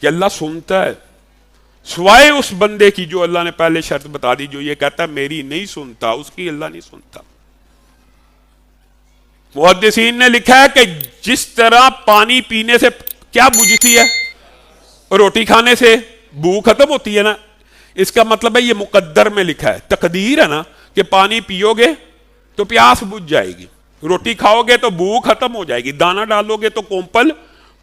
کہ اللہ سنتا ہے، سوائے اس بندے کی جو اللہ نے پہلے شرط بتا دی، جو یہ کہتا ہے میری نہیں سنتا، اس کی اللہ نہیں سنتا۔ محدثین نے لکھا ہے کہ جس طرح پانی پینے سے کیا بجھتی ہے، روٹی کھانے سے بو ختم ہوتی ہے نا، اس کا مطلب ہے یہ مقدر میں لکھا ہے، تقدیر ہے نا کہ پانی پیو گے تو پیاس بجھ جائے گی، روٹی کھاؤ گے تو بو ختم ہو جائے گی، دانا ڈالو گے تو کومپل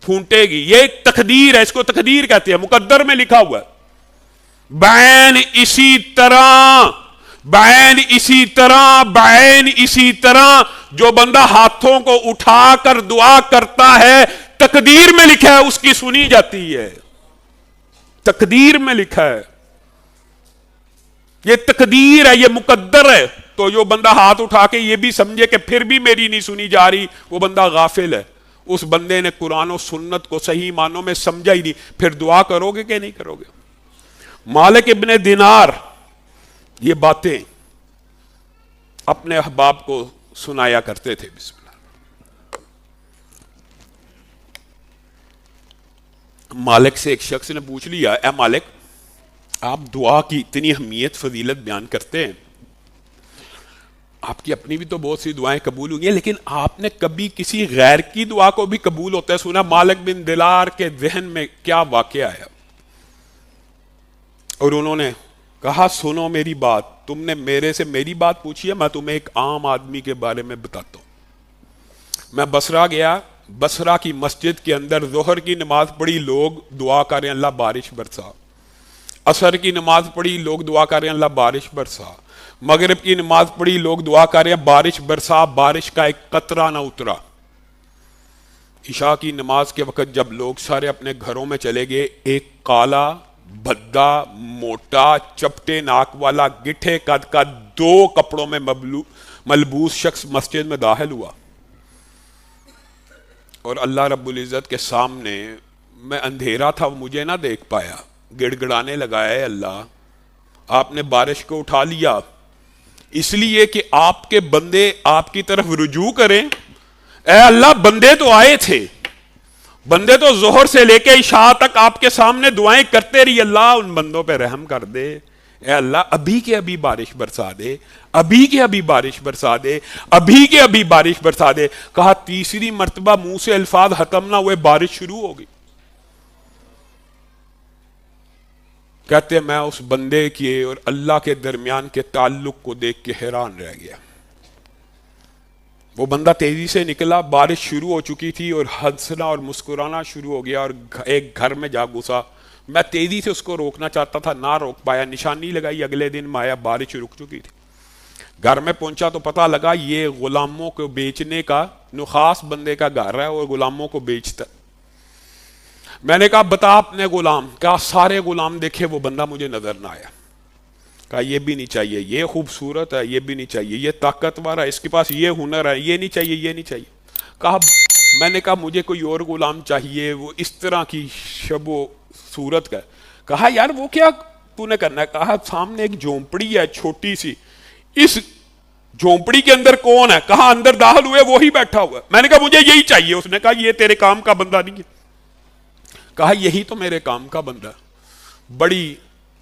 پھونٹے گی، یہ ایک تقدیر ہے، اس کو تقدیر کہتے ہیں، مقدر میں لکھا ہوا ہے۔ بعین اسی طرح، بعین اسی طرح، بعین اسی طرح جو بندہ ہاتھوں کو اٹھا کر دعا کرتا ہے، تقدیر میں لکھا ہے اس کی سنی جاتی ہے، تقدیر میں لکھا ہے، یہ تقدیر ہے، یہ مقدر ہے۔ تو جو بندہ ہاتھ اٹھا کے یہ بھی سمجھے کہ پھر بھی میری نہیں سنی جا رہی، وہ بندہ غافل ہے، اس بندے نے قرآن و سنت کو صحیح معنوں میں سمجھا ہی نہیں۔ پھر دعا کرو گے کہ نہیں کرو گے؟ مالک ابن دینار یہ باتیں اپنے احباب کو سنایا کرتے تھے۔ بسم اللہ۔ مالک سے ایک شخص نے پوچھ لیا، اے مالک، آپ دعا کی اتنی اہمیت فضیلت بیان کرتے ہیں، آپ کی اپنی بھی تو بہت سی دعائیں قبول ہوئی ہیں، لیکن آپ نے کبھی کسی غیر کی دعا کو بھی قبول ہوتا ہے سنا؟ مالک بن دینار کے ذہن میں کیا واقعہ ہے؟ اور انہوں نے کہا، سنو میری بات، تم نے میرے سے میری بات پوچھی ہے، میں تمہیں ایک عام آدمی کے بارے میں بتاتا ہوں۔ میں بصرہ گیا، بصرہ کی مسجد کے اندر ظہر کی نماز پڑھی، لوگ دعا کر رہے ہیں اللہ بارش برسا۔ عصر کی نماز پڑھی، لوگ دعا کر رہے ہیں اللہ بارش برسا۔ مغرب کی نماز پڑھی، لوگ دعا کر رہے ہیں بارش برسا، بارش کا ایک قطرہ نہ اترا۔ عشاء کی نماز کے وقت جب لوگ سارے اپنے گھروں میں چلے گئے، ایک کالا بھدا موٹا چپٹے ناک والا گٹھے قد کا 2 کپڑوں میں ملبوس شخص مسجد میں داخل ہوا، اور اللہ رب العزت کے سامنے، میں اندھیرا تھا وہ مجھے نہ دیکھ پایا، گڑ گڑانے لگا، اے اللہ آپ نے بارش کو اٹھا لیا اس لیے کہ آپ کے بندے آپ کی طرف رجوع کریں۔ اے اللہ بندے تو آئے تھے، بندے تو ظہر سے لے کے عشاء تک آپ کے سامنے دعائیں کرتے رہی، اللہ ان بندوں پہ رحم کر دے، اے اللہ ابھی کے ابھی بارش برسا دے، ابھی کے ابھی بارش برسا دے، ابھی کے ابھی بارش برسا دے۔ کہا تیسری مرتبہ منہ سے الفاظ ختم نہ ہوئے، بارش شروع ہو گئی۔ کہتے میں اس بندے کے اور اللہ کے درمیان کے تعلق کو دیکھ کے حیران رہ گیا۔ وہ بندہ تیزی سے نکلا، بارش شروع ہو چکی تھی، اور ہنسنا اور مسکرانا شروع ہو گیا، اور ایک گھر میں جا گھسا۔ میں تیزی سے اس کو روکنا چاہتا تھا، نہ روک پایا، نشانی لگائی، اگلے دن میں آیا، بارش رک چکی تھی۔ گھر میں پہنچا تو پتہ لگا یہ غلاموں کو بیچنے کا نخاس بندے کا گھر ہے، اور غلاموں کو بیچتا۔ میں نے کہا بتا اپنے غلام، کہا سارے غلام دیکھے، وہ بندہ مجھے نظر نہ آیا۔ کہا یہ بھی نہیں چاہیے، یہ خوبصورت ہے، یہ بھی نہیں چاہیے، یہ طاقتور ہے، اس کے پاس یہ ہنر ہے، یہ نہیں چاہیے، یہ نہیں چاہیے۔ کہا میں نے کہا مجھے کوئی اور غلام چاہیے، وہ اس طرح کی شب و صورت کا۔ کہا یار وہ کیا تو نے کرنا ہے؟ کہا سامنے ایک جھونپڑی ہے چھوٹی سی، اس جھونپڑی کے اندر کون ہے؟ کہا اندر داخل ہوئے وہی بیٹھا ہوا ہے۔ میں نے کہا مجھے یہی چاہیے۔ اس نے کہا یہ تیرے کام کا بندہ نہیں ہے۔ کہا یہی تو میرے کام کا بندہ ہے۔ بڑی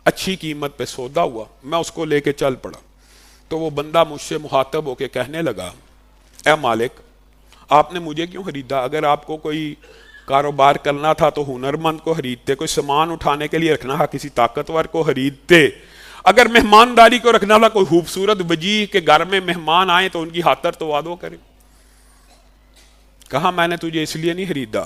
اچھی قیمت پہ سودا ہوا، میں اس کو لے کے چل پڑا۔ تو وہ بندہ مجھ سے مخاطب ہو کے کہنے لگا، اے مالک آپ نے مجھے کیوں خریدا؟ اگر آپ کو کوئی کاروبار کرنا تھا تو ہنرمند کو خریدتے، کوئی سامان اٹھانے کے لیے رکھنا تھا کسی طاقتور کو خریدتے، اگر مہمانداری کو رکھنا تھا کوئی خوبصورت وجیح کے گھر میں مہمان آئے تو ان کی خاطر تو وعدو کرے۔ کہا میں نے تجھے اس لیے نہیں خریدا،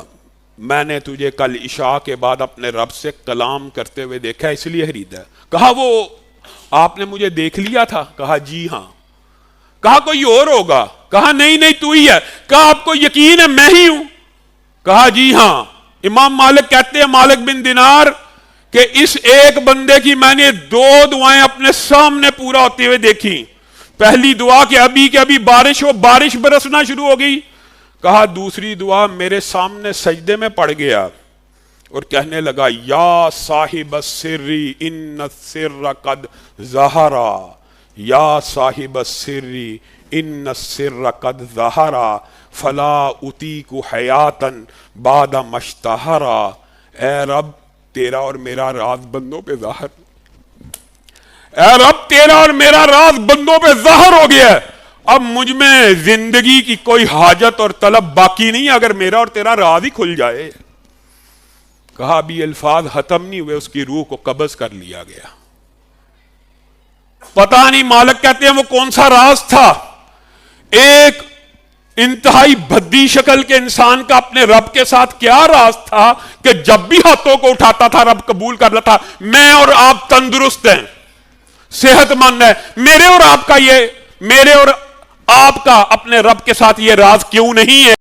میں نے تجھے کل عشاء کے بعد اپنے رب سے کلام کرتے ہوئے دیکھا اس لیے خریدا ہے۔ کہا وہ آپ نے مجھے دیکھ لیا تھا؟ کہا جی ہاں۔ کہا کوئی اور ہوگا؟ کہا نہیں نہیں تو ہی ہے۔ کہا آپ کو یقین ہے میں ہی ہوں؟ کہا جی ہاں۔ امام مالک کہتے ہیں مالک بن دینار کہ اس ایک بندے کی میں نے 2 دعائیں اپنے سامنے پورا ہوتے ہوئے دیکھی۔ پہلی دعا کہ ابھی کے ابھی بارش ہو، بارش برسنا شروع ہو گئی۔ کہا دوسری دعا میرے سامنے سجدے میں پڑ گیا اور کہنے لگا یا صاحب السری ان السر قد ظہرا، یا صاحب السری ان السر قد ظہرا فلا اطیق حیاتا بعد مشتہرا۔ اے رب تیرا اور میرا راز بندوں پہ ظاہر، اے رب تیرا اور میرا راز بندوں پہ ظاہر ہو گیا ہے، اب مجھ میں زندگی کی کوئی حاجت اور طلب باقی نہیں اگر میرا اور تیرا راز ہی کھل جائے۔ کہا بھی الفاظ ختم نہیں ہوئے، اس کی روح کو قبض کر لیا گیا۔ پتہ نہیں مالک کہتے ہیں وہ کون سا راز تھا، ایک انتہائی بھدی شکل کے انسان کا اپنے رب کے ساتھ کیا راز تھا کہ جب بھی ہاتھوں کو اٹھاتا تھا رب قبول کر لیتا۔ میں اور آپ تندرست ہیں، صحت مند ہے، میرے اور آپ کا اپنے رب کے ساتھ یہ راز کیوں نہیں ہے؟